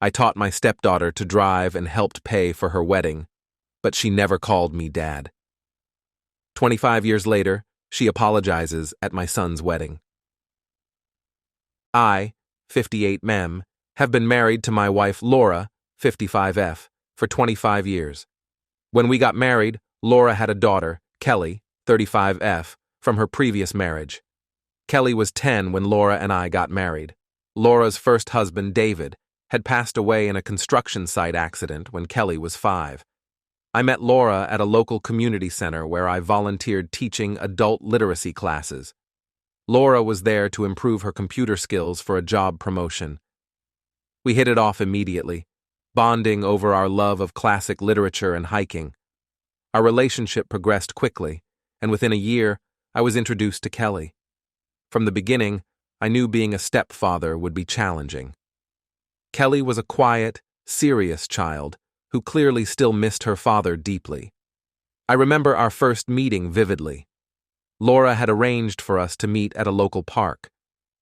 I taught my stepdaughter to drive and helped pay for her wedding, but she never called me Dad. 25 years later, she apologizes at my son's wedding. I, 58 Mem, have been married to my wife Laura, 55 F, for 25 years. When we got married, Laura had a daughter, Kelly, 35 F, from her previous marriage. Kelly was 10 when Laura and I got married. Laura's first husband, David, had passed away in a construction site accident when Kelly was 5. I met Laura at a local community center where I volunteered teaching adult literacy classes. Laura was there to improve her computer skills for a job promotion. We hit it off immediately, bonding over our love of classic literature and hiking. Our relationship progressed quickly, and within a year, I was introduced to Kelly. From the beginning, I knew being a stepfather would be challenging. Kelly was a quiet, serious child who clearly still missed her father deeply. I remember our first meeting vividly. Laura had arranged for us to meet at a local park.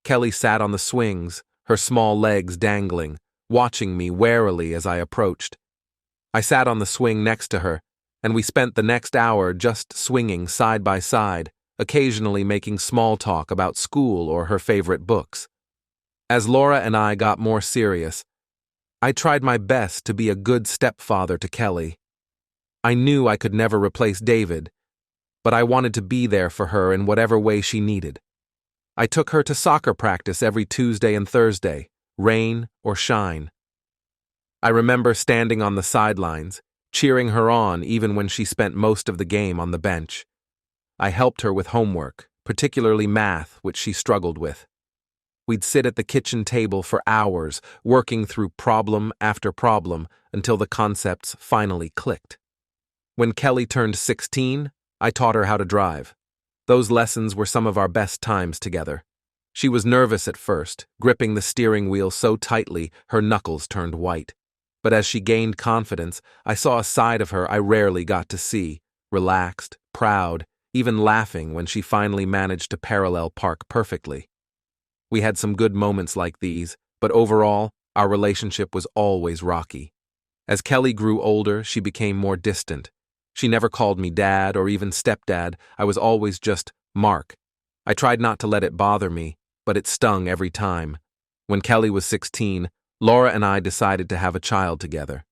Kelly sat on the swings, her small legs dangling, watching me warily as I approached. I sat on the swing next to her, and we spent the next hour just swinging side by side, occasionally making small talk about school or her favorite books. As Laura and I got more serious, I tried my best to be a good stepfather to Kelly. I knew I could never replace David, but I wanted to be there for her in whatever way she needed. I took her to soccer practice every Tuesday and Thursday, rain or shine. I remember standing on the sidelines, cheering her on even when she spent most of the game on the bench. I helped her with homework, particularly math, which she struggled with. We'd sit at the kitchen table for hours, working through problem after problem until the concepts finally clicked. When Kelly turned 16, I taught her how to drive. Those lessons were some of our best times together. She was nervous at first, gripping the steering wheel so tightly her knuckles turned white. But as she gained confidence, I saw a side of her I rarely got to see, relaxed, proud, even laughing when she finally managed to parallel park perfectly. We had some good moments like these, but overall, our relationship was always rocky. As Kelly grew older, she became more distant. She never called me Dad or even stepdad. I was always just Mark. I tried not to let it bother me, but it stung every time. When Kelly was 16, Laura and I decided to have a child together.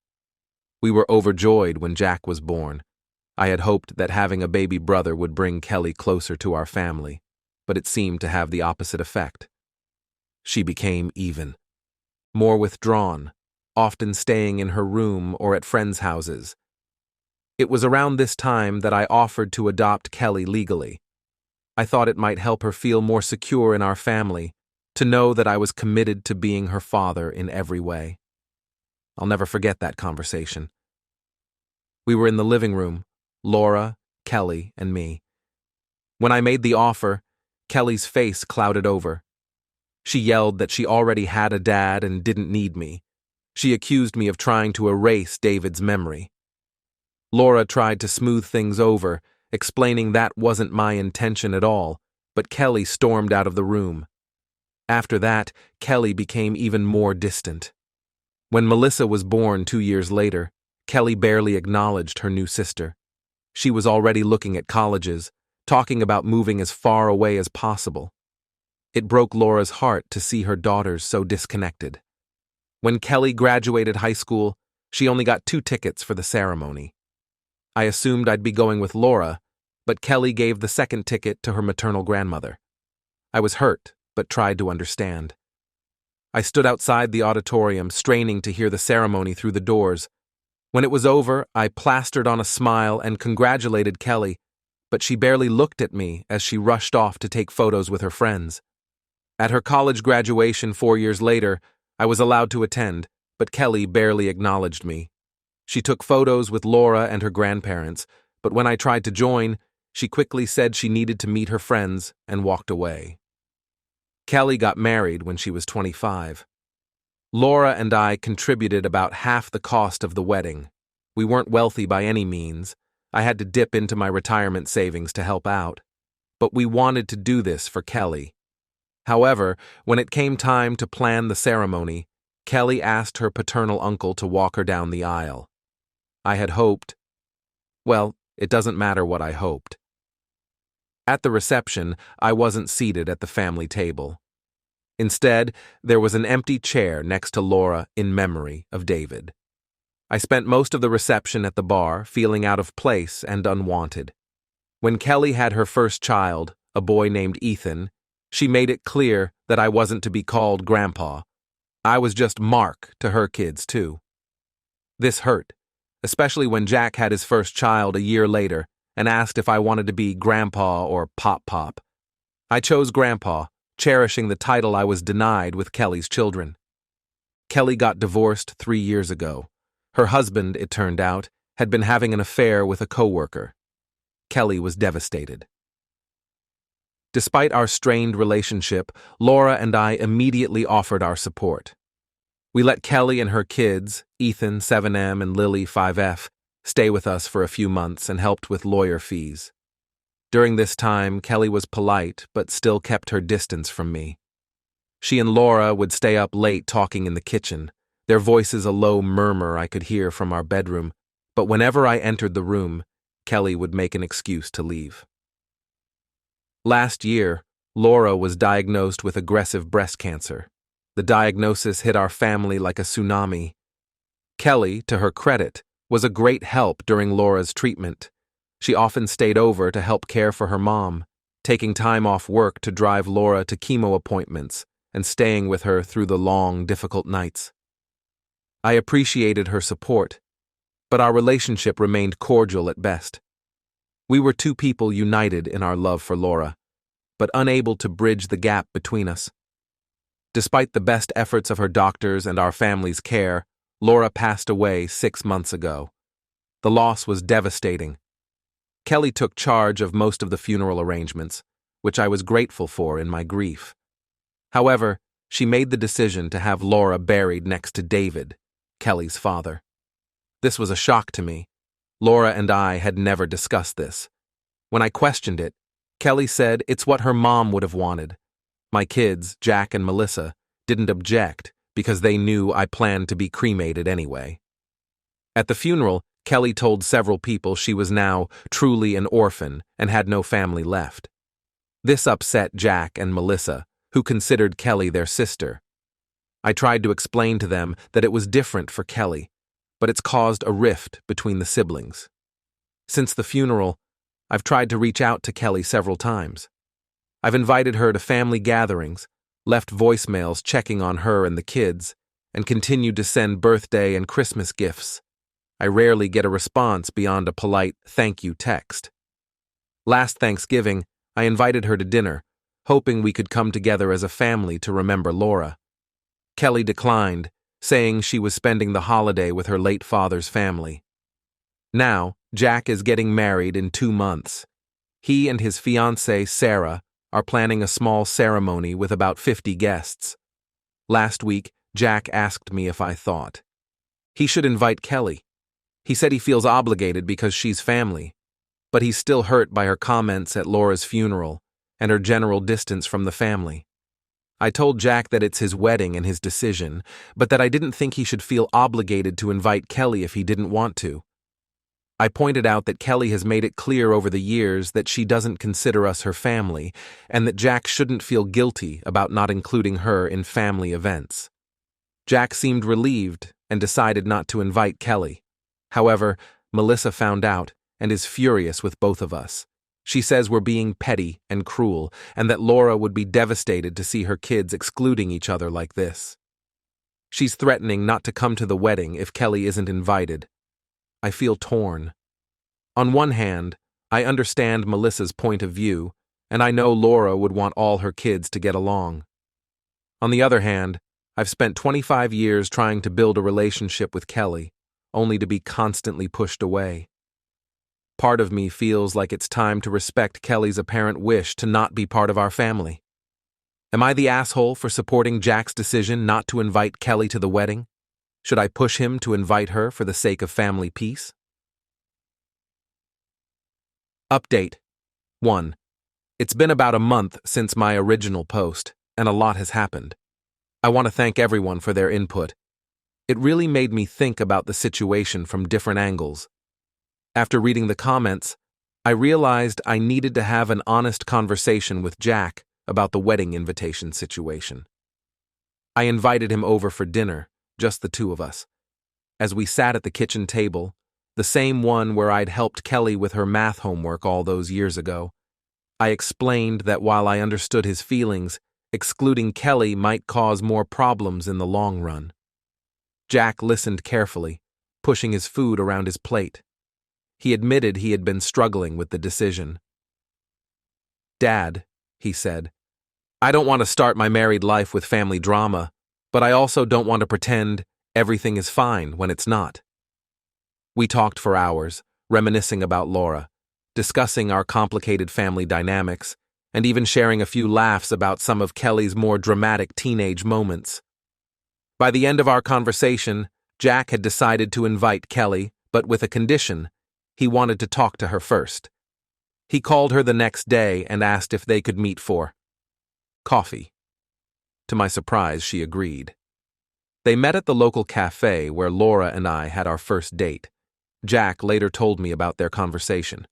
We were overjoyed when Jack was born. I had hoped that having a baby brother would bring Kelly closer to our family, but it seemed to have the opposite effect. She became even. More withdrawn, often staying in her room or at friends' houses. It was around this time that I offered to adopt Kelly legally. I thought it might help her feel more secure in our family, to know that I was committed to being her father in every way. I'll never forget that conversation. We were in the living room, Laura, Kelly, and me. When I made the offer, Kelly's face clouded over. She yelled that she already had a dad and didn't need me. She accused me of trying to erase David's memory. Laura tried to smooth things over, explaining that wasn't my intention at all, but Kelly stormed out of the room. After that, Kelly became even more distant. When Melissa was born 2 years later, Kelly barely acknowledged her new sister. She was already looking at colleges, talking about moving as far away as possible. It broke Laura's heart to see her daughters so disconnected. When Kelly graduated high school, she only got 2 tickets for the ceremony. I assumed I'd be going with Laura, but Kelly gave the second ticket to her maternal grandmother. I was hurt, but tried to understand. I stood outside the auditorium, straining to hear the ceremony through the doors. When it was over, I plastered on a smile and congratulated Kelly, but she barely looked at me as she rushed off to take photos with her friends. At her college graduation 4 years later, I was allowed to attend, but Kelly barely acknowledged me. She took photos with Laura and her grandparents, but when I tried to join, she quickly said she needed to meet her friends and walked away. Kelly got married when she was 25. Laura and I contributed about half the cost of the wedding. We weren't wealthy by any means. I had to dip into my retirement savings to help out. But we wanted to do this for Kelly. However, when it came time to plan the ceremony, Kelly asked her paternal uncle to walk her down the aisle. I had hoped. Well, it doesn't matter what I hoped. At the reception, I wasn't seated at the family table. Instead, there was an empty chair next to Laura in memory of David. I spent most of the reception at the bar, feeling out of place and unwanted. When Kelly had her first child, a boy named Ethan, she made it clear that I wasn't to be called Grandpa. I was just Mark to her kids, too. This hurt, especially when Jack had his first child a year later and asked if I wanted to be Grandpa or Pop-Pop. I chose Grandpa, cherishing the title I was denied with Kelly's children. Kelly got divorced 3 years ago. Her husband, it turned out, had been having an affair with a coworker. Kelly was devastated. Despite our strained relationship, Laura and I immediately offered our support. We let Kelly and her kids, Ethan, 7M, and Lily, 5F, stay with us for a few months and helped with lawyer fees. During this time, Kelly was polite but still kept her distance from me. She and Laura would stay up late talking in the kitchen, their voices a low murmur I could hear from our bedroom, but whenever I entered the room, Kelly would make an excuse to leave. Last year, Laura was diagnosed with aggressive breast cancer. The diagnosis hit our family like a tsunami. Kelly, to her credit, was a great help during Laura's treatment. She often stayed over to help care for her mom, taking time off work to drive Laura to chemo appointments and staying with her through the long, difficult nights. I appreciated her support, but our relationship remained cordial at best. We were two people united in our love for Laura, but unable to bridge the gap between us. Despite the best efforts of her doctors and our family's care, Laura passed away 6 months ago. The loss was devastating. Kelly took charge of most of the funeral arrangements, which I was grateful for in my grief. However, she made the decision to have Laura buried next to David, Kelly's father. This was a shock to me. Laura and I had never discussed this. When I questioned it, Kelly said it's what her mom would have wanted. My kids, Jack and Melissa, didn't object because they knew I planned to be cremated anyway. At the funeral, Kelly told several people she was now truly an orphan and had no family left. This upset Jack and Melissa, who considered Kelly their sister. I tried to explain to them that it was different for Kelly, but it's caused a rift between the siblings. Since the funeral, I've tried to reach out to Kelly several times. I've invited her to family gatherings, left voicemails checking on her and the kids, and continued to send birthday and Christmas gifts. I rarely get a response beyond a polite thank you text. Last Thanksgiving, I invited her to dinner, hoping we could come together as a family to remember Laura. Kelly declined, saying she was spending the holiday with her late father's family. Now, Jack is getting married in 2 months. He and his fiancée, Sarah, are planning a small ceremony with about 50 guests. Last week, Jack asked me if I thought he should invite Kelly. He said he feels obligated because she's family, but he's still hurt by her comments at Laura's funeral and her general distance from the family. I told Jack that it's his wedding and his decision, but that I didn't think he should feel obligated to invite Kelly if he didn't want to. I pointed out that Kelly has made it clear over the years that she doesn't consider us her family, and that Jack shouldn't feel guilty about not including her in family events. Jack seemed relieved and decided not to invite Kelly. However, Melissa found out and is furious with both of us. She says we're being petty and cruel, and that Laura would be devastated to see her kids excluding each other like this. She's threatening not to come to the wedding if Kelly isn't invited. I feel torn. On one hand, I understand Melissa's point of view, and I know Laura would want all her kids to get along. On the other hand, I've spent 25 years trying to build a relationship with Kelly, only to be constantly pushed away. Part of me feels like it's time to respect Kelly's apparent wish to not be part of our family. Am I the asshole for supporting Jack's decision not to invite Kelly to the wedding? Should I push him to invite her for the sake of family peace? Update 1. It's been about a month since my original post, and a lot has happened. I want to thank everyone for their input. It really made me think about the situation from different angles. After reading the comments, I realized I needed to have an honest conversation with Jack about the wedding invitation situation. I invited him over for dinner, just the two of us. As we sat at the kitchen table, the same one where I'd helped Kelly with her math homework all those years ago, I explained that while I understood his feelings, excluding Kelly might cause more problems in the long run. Jack listened carefully, pushing his food around his plate. He admitted he had been struggling with the decision. "Dad," he said, "I don't want to start my married life with family drama, but I also don't want to pretend everything is fine when it's not." We talked for hours, reminiscing about Laura, discussing our complicated family dynamics, and even sharing a few laughs about some of Kelly's more dramatic teenage moments. By the end of our conversation, Jack had decided to invite Kelly, but with a condition: he wanted to talk to her first. He called her the next day and asked if they could meet for coffee. To my surprise, she agreed. They met at the local cafe where Laura and I had our first date. Jack later told me about their conversation.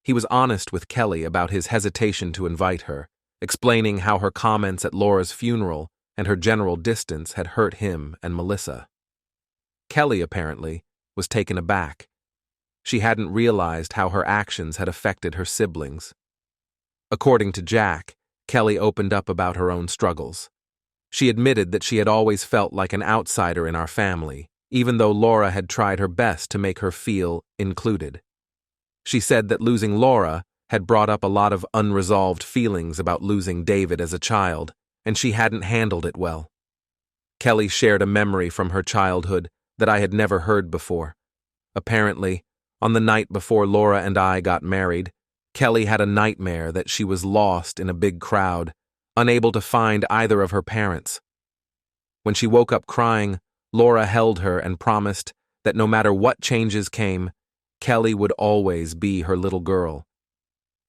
He was honest with Kelly about his hesitation to invite her, explaining how her comments at Laura's funeral and her general distance had hurt him and Melissa. Kelly, apparently, was taken aback. She hadn't realized how her actions had affected her siblings. According to Jack, Kelly opened up about her own struggles. She admitted that she had always felt like an outsider in our family, even though Laura had tried her best to make her feel included. She said that losing Laura had brought up a lot of unresolved feelings about losing David as a child, and she hadn't handled it well. Kelly shared a memory from her childhood that I had never heard before. Apparently, on the night before Laura and I got married, Kelly had a nightmare that she was lost in a big crowd, unable to find either of her parents. When she woke up crying, Laura held her and promised that no matter what changes came, Kelly would always be her little girl.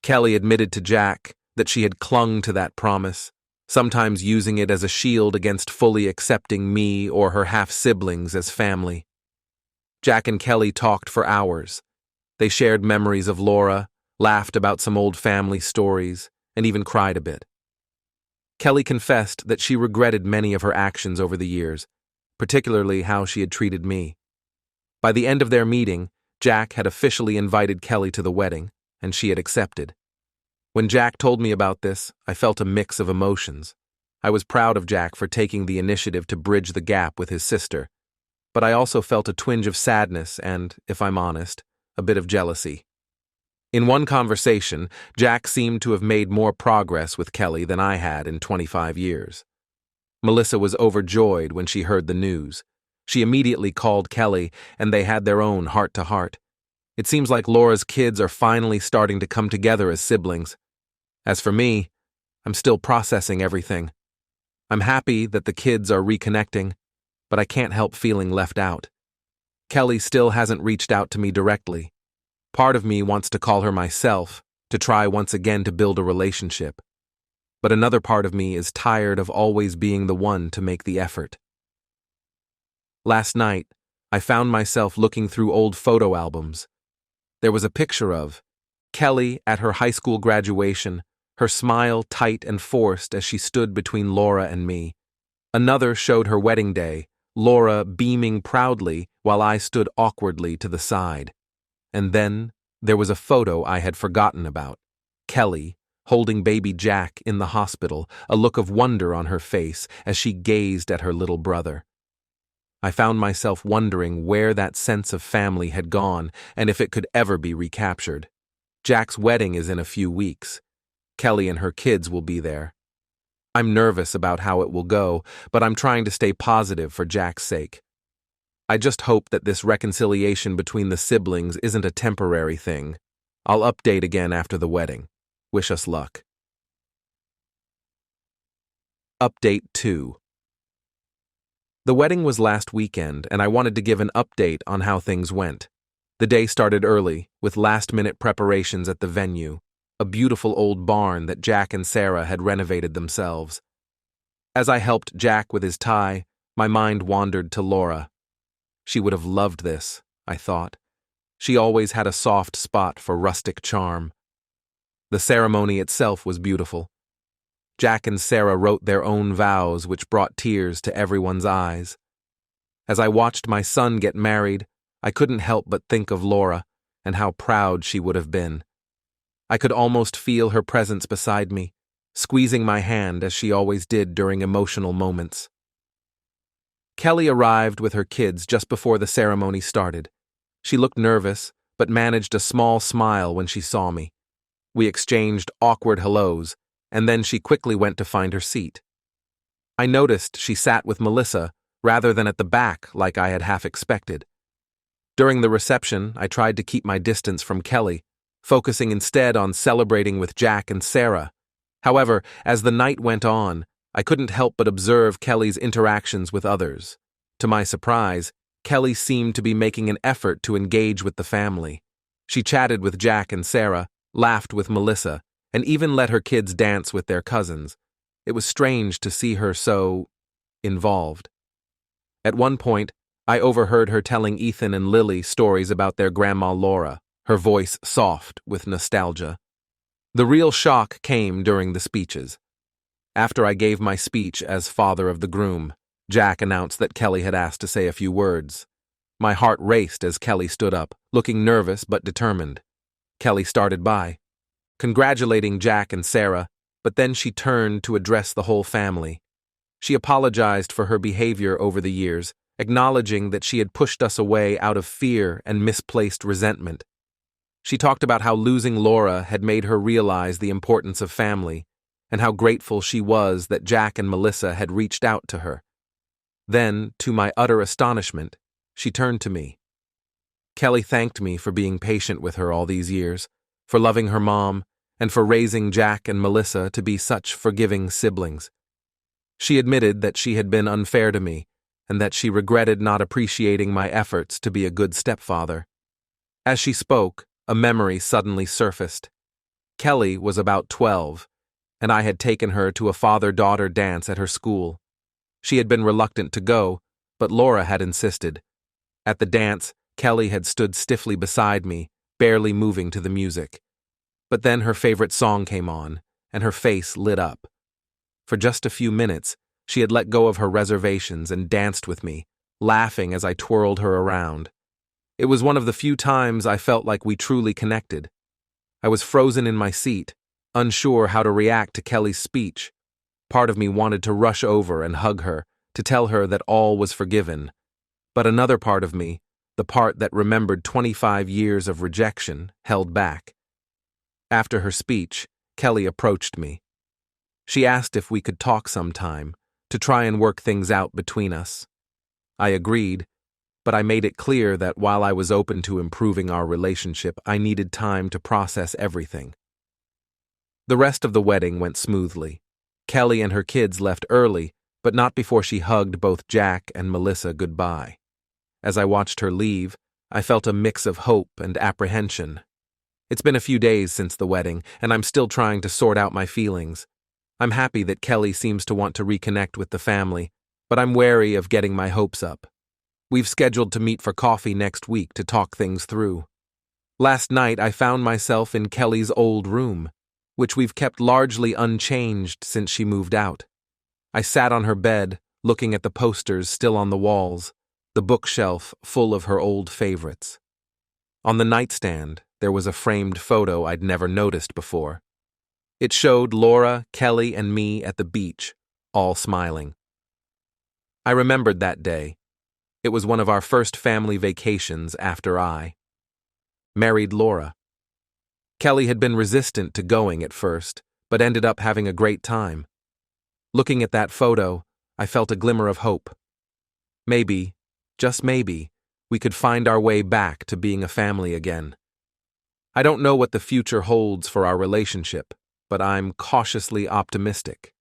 Kelly admitted to Jack that she had clung to that promise, sometimes using it as a shield against fully accepting me or her half-siblings as family. Jack and Kelly talked for hours. They shared memories of Laura, laughed about some old family stories, and even cried a bit. Kelly confessed that she regretted many of her actions over the years, particularly how she had treated me. By the end of their meeting, Jack had officially invited Kelly to the wedding, and she had accepted. When Jack told me about this, I felt a mix of emotions. I was proud of Jack for taking the initiative to bridge the gap with his sister, but I also felt a twinge of sadness and, if I'm honest, a bit of jealousy. In one conversation, Jack seemed to have made more progress with Kelly than I had in 25 years. Melissa was overjoyed when she heard the news. She immediately called Kelly, and they had their own heart-to-heart. It seems like Laura's kids are finally starting to come together as siblings. As for me, I'm still processing everything. I'm happy that the kids are reconnecting, but I can't help feeling left out. Kelly still hasn't reached out to me directly. Part of me wants to call her myself, to try once again to build a relationship. But another part of me is tired of always being the one to make the effort. Last night, I found myself looking through old photo albums. There was a picture of Kelly at her high school graduation, her smile tight and forced as she stood between Laura and me. Another showed her wedding day, Laura beaming proudly while I stood awkwardly to the side. And then there was a photo I had forgotten about. Kelly, holding baby Jack in the hospital, a look of wonder on her face as she gazed at her little brother. I found myself wondering where that sense of family had gone and if it could ever be recaptured. Jack's wedding is in a few weeks. Kelly and her kids will be there. I'm nervous about how it will go, but I'm trying to stay positive for Jack's sake. I just hope that this reconciliation between the siblings isn't a temporary thing. I'll update again after the wedding. Wish us luck. Update 2. The wedding was last weekend, and I wanted to give an update on how things went. The day started early, with last-minute preparations at the venue, a beautiful old barn that Jack and Sarah had renovated themselves. As I helped Jack with his tie, my mind wandered to Laura. She would have loved this, I thought. She always had a soft spot for rustic charm. The ceremony itself was beautiful. Jack and Sarah wrote their own vows, which brought tears to everyone's eyes. As I watched my son get married, I couldn't help but think of Laura and how proud she would have been. I could almost feel her presence beside me, squeezing my hand as she always did during emotional moments. Kelly arrived with her kids just before the ceremony started. She looked nervous, but managed a small smile when she saw me. We exchanged awkward hellos, and then she quickly went to find her seat. I noticed she sat with Melissa rather than at the back like I had half expected. During the reception, I tried to keep my distance from Kelly, focusing instead on celebrating with Jack and Sarah. However, as the night went on, I couldn't help but observe Kelly's interactions with others. To my surprise, Kelly seemed to be making an effort to engage with the family. She chatted with Jack and Sarah, laughed with Melissa, and even let her kids dance with their cousins. It was strange to see her so involved. At one point, I overheard her telling Ethan and Lily stories about their grandma Laura, her voice soft with nostalgia. The real shock came during the speeches. After I gave my speech as father of the groom, Jack announced that Kelly had asked to say a few words. My heart raced as Kelly stood up, looking nervous but determined. Kelly started by congratulating Jack and Sarah, but then she turned to address the whole family. She apologized for her behavior over the years, acknowledging that she had pushed us away out of fear and misplaced resentment. She talked about how losing Laura had made her realize the importance of family, and how grateful she was that Jack and Melissa had reached out to her. Then, to my utter astonishment, she turned to me. Kelly thanked me for being patient with her all these years, for loving her mom, and for raising Jack and Melissa to be such forgiving siblings. She admitted that she had been unfair to me, and that she regretted not appreciating my efforts to be a good stepfather. As she spoke, a memory suddenly surfaced. Kelly was about 12, and I had taken her to a father-daughter dance at her school. She had been reluctant to go, but Laura had insisted. At the dance, Kelly had stood stiffly beside me, barely moving to the music. But then her favorite song came on, and her face lit up. For just a few minutes, she had let go of her reservations and danced with me, laughing as I twirled her around. It was one of the few times I felt like we truly connected. I was frozen in my seat, unsure how to react to Kelly's speech. Part of me wanted to rush over and hug her, to tell her that all was forgiven. But another part of me, the part that remembered 25 years of rejection, held back. After her speech, Kelly approached me. She asked if we could talk sometime, to try and work things out between us. I agreed, but I made it clear that while I was open to improving our relationship, I needed time to process everything. The rest of the wedding went smoothly. Kelly and her kids left early, but not before she hugged both Jack and Melissa goodbye. As I watched her leave, I felt a mix of hope and apprehension. It's been a few days since the wedding, and I'm still trying to sort out my feelings. I'm happy that Kelly seems to want to reconnect with the family, but I'm wary of getting my hopes up. We've scheduled to meet for coffee next week to talk things through. Last night I found myself in Kelly's old room, which we've kept largely unchanged since she moved out. I sat on her bed, looking at the posters still on the walls, the bookshelf full of her old favorites. On the nightstand, there was a framed photo I'd never noticed before. It showed Laura, Kelly, and me at the beach, all smiling. I remembered that day. It was one of our first family vacations after I married Laura. Kelly had been resistant to going at first, but ended up having a great time. Looking at that photo, I felt a glimmer of hope. Maybe, just maybe, we could find our way back to being a family again. I don't know what the future holds for our relationship, but I'm cautiously optimistic.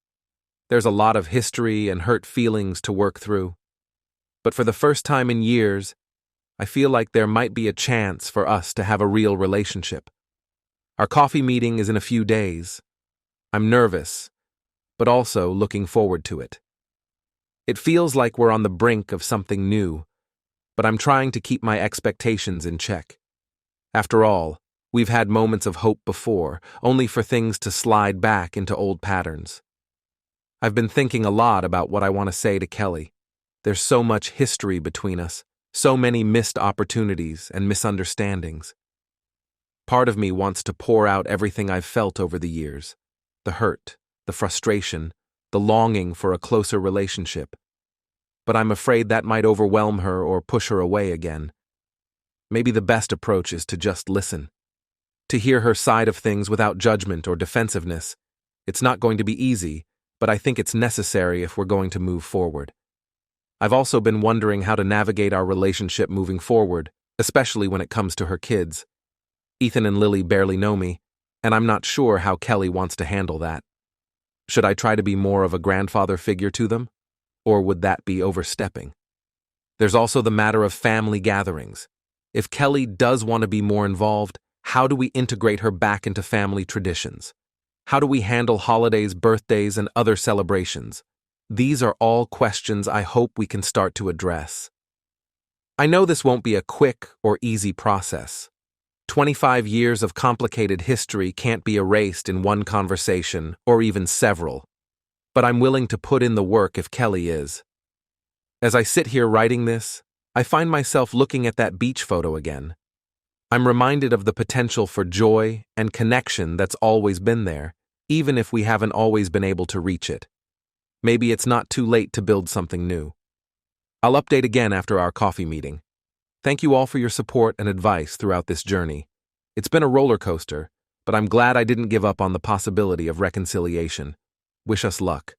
There's a lot of history and hurt feelings to work through. But for the first time in years, I feel like there might be a chance for us to have a real relationship. Our coffee meeting is in a few days. I'm nervous, but also looking forward to it. It feels like we're on the brink of something new, but I'm trying to keep my expectations in check. After all, we've had moments of hope before, only for things to slide back into old patterns. I've been thinking a lot about what I want to say to Kelly. There's so much history between us, so many missed opportunities and misunderstandings. Part of me wants to pour out everything I've felt over the years, the hurt, the frustration, the longing for a closer relationship. But I'm afraid that might overwhelm her or push her away again. Maybe the best approach is to just listen. To hear her side of things without judgment or defensiveness. It's not going to be easy, but I think it's necessary if we're going to move forward. I've also been wondering how to navigate our relationship moving forward, especially when it comes to her kids. Ethan and Lily barely know me, and I'm not sure how Kelly wants to handle that. Should I try to be more of a grandfather figure to them? Or would that be overstepping? There's also the matter of family gatherings. If Kelly does want to be more involved, how do we integrate her back into family traditions? How do we handle holidays, birthdays, and other celebrations? These are all questions I hope we can start to address. I know this won't be a quick or easy process. 25 years of complicated history can't be erased in one conversation or even several. But I'm willing to put in the work if Kelly is. As I sit here writing this, I find myself looking at that beach photo again. I'm reminded of the potential for joy and connection that's always been there, even if we haven't always been able to reach it. Maybe it's not too late to build something new. I'll update again after our coffee meeting. Thank you all for your support and advice throughout this journey. It's been a roller coaster, but I'm glad I didn't give up on the possibility of reconciliation. Wish us luck.